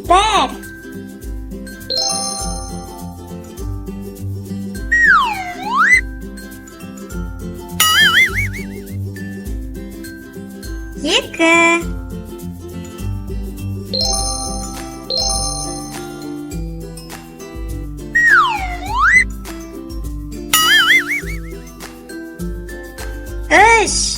Бір. Екі. Үш.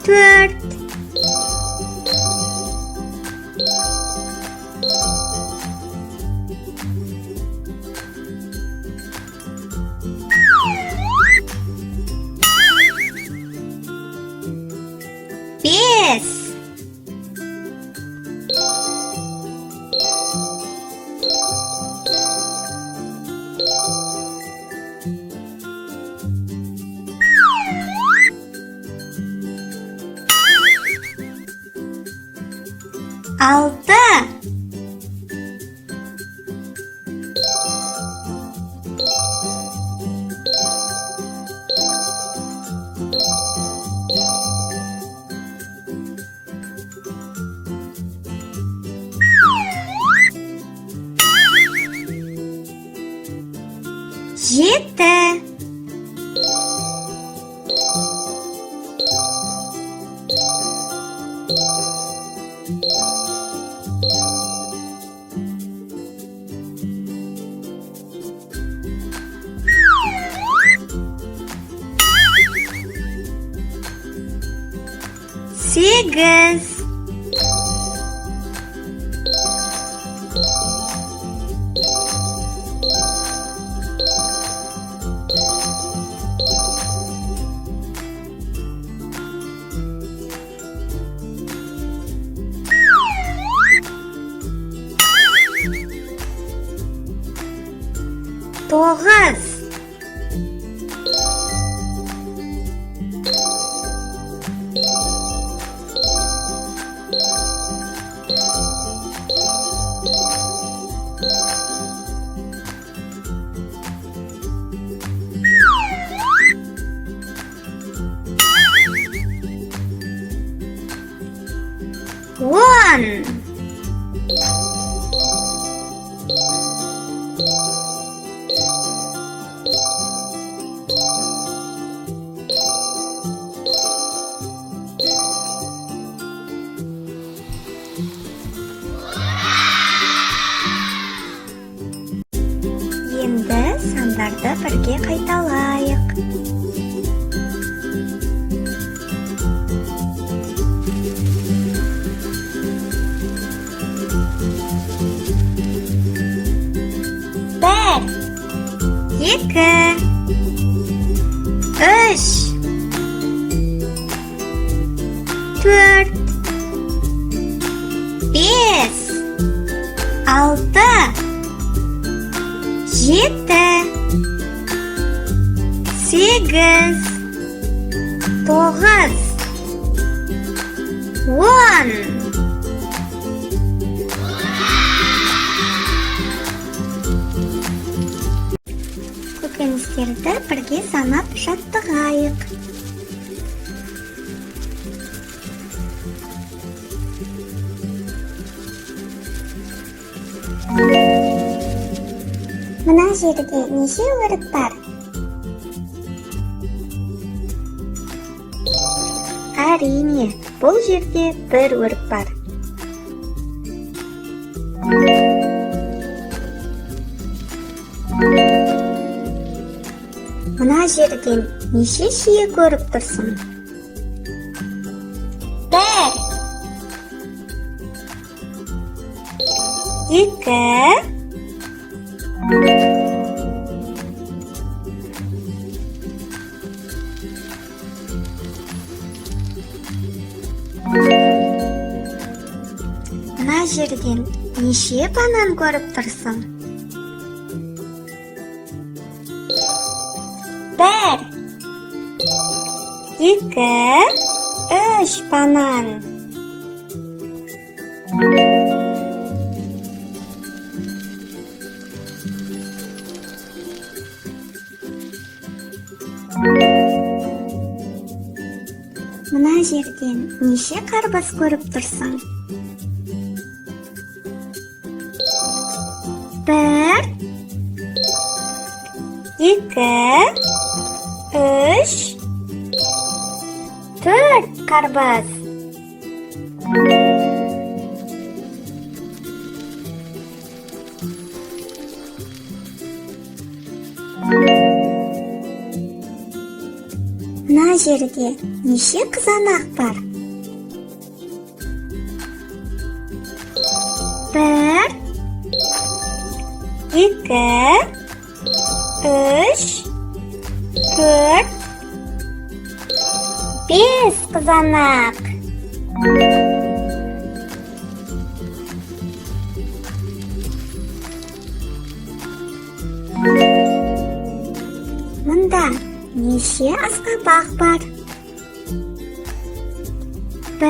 Төрт. Бес. Алты. Жеті. Сегіз. Тоғыз. Он. Енді сандарды бірге қайталайық. Бір. Екі. Үш. Төрт. Бес. Алты. Жеті. Сегіз. Тоғыз. Он. Көкөністерді бірге санап жаттығайық. Мына жерде неше өрік бар? Әрине, бұл жерде бір өрік бар. Мына жерден неше шие көріп тұрсың? Бір. Екі. Мына Мына жерден неше банан көріп тұрсың? 1, 2, 3 банан. Мына жерден неше қарбыз көріп тұрсың? 1, 2, 3, 4 қарбыз. Мына жерде неше қызанақ бар? 1, 2, 3, 4, 5 қызанақ. Мұнда неше асқабақ бар? 1,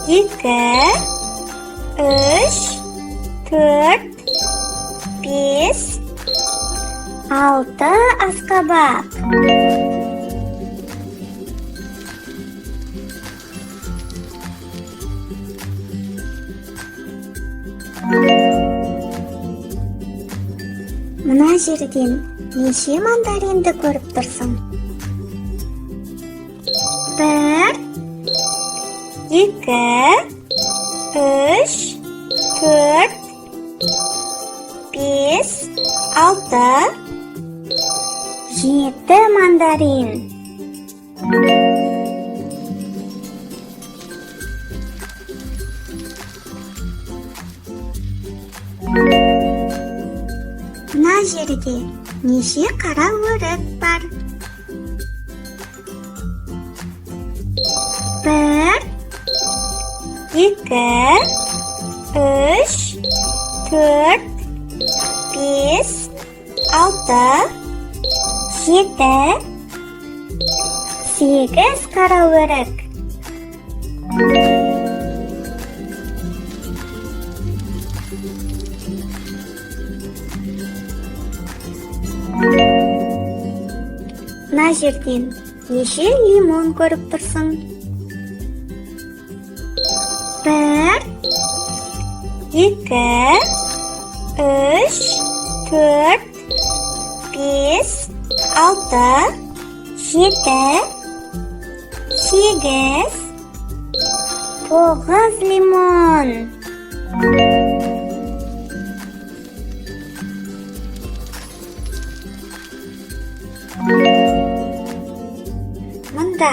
2, 3, 4, 5, 6 асқабақ. Мына жерден неше мандаринді көріп тұрсың? 1, 2, 3, 4, 5, 6, 7 мандарин. Мына жерде неше қара өрік бар? 1, 2, 3, 4, 5, 6, 7, 8 қара өрік. Мына жерден неше лимон көріп тұрсың? 1, 2, 3, 4, 5, 6, 7, 8, 9 лимон. Мұнда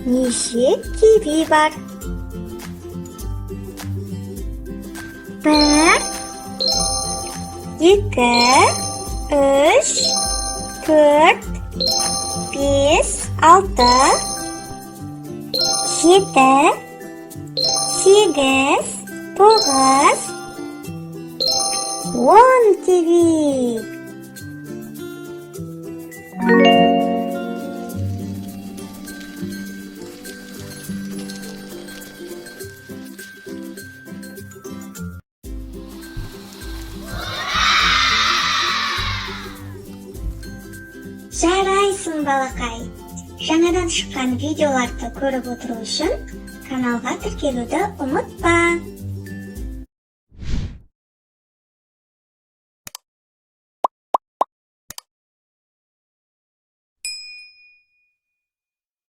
неше киви бар? 1, 2, 3, 4, 5, 6, 7, 8, 9, 10 киви. Жарайсың, балақай. Жаңадан шыққан видеоларды көріп отыру үшін каналға тіркелуді ұмытпа.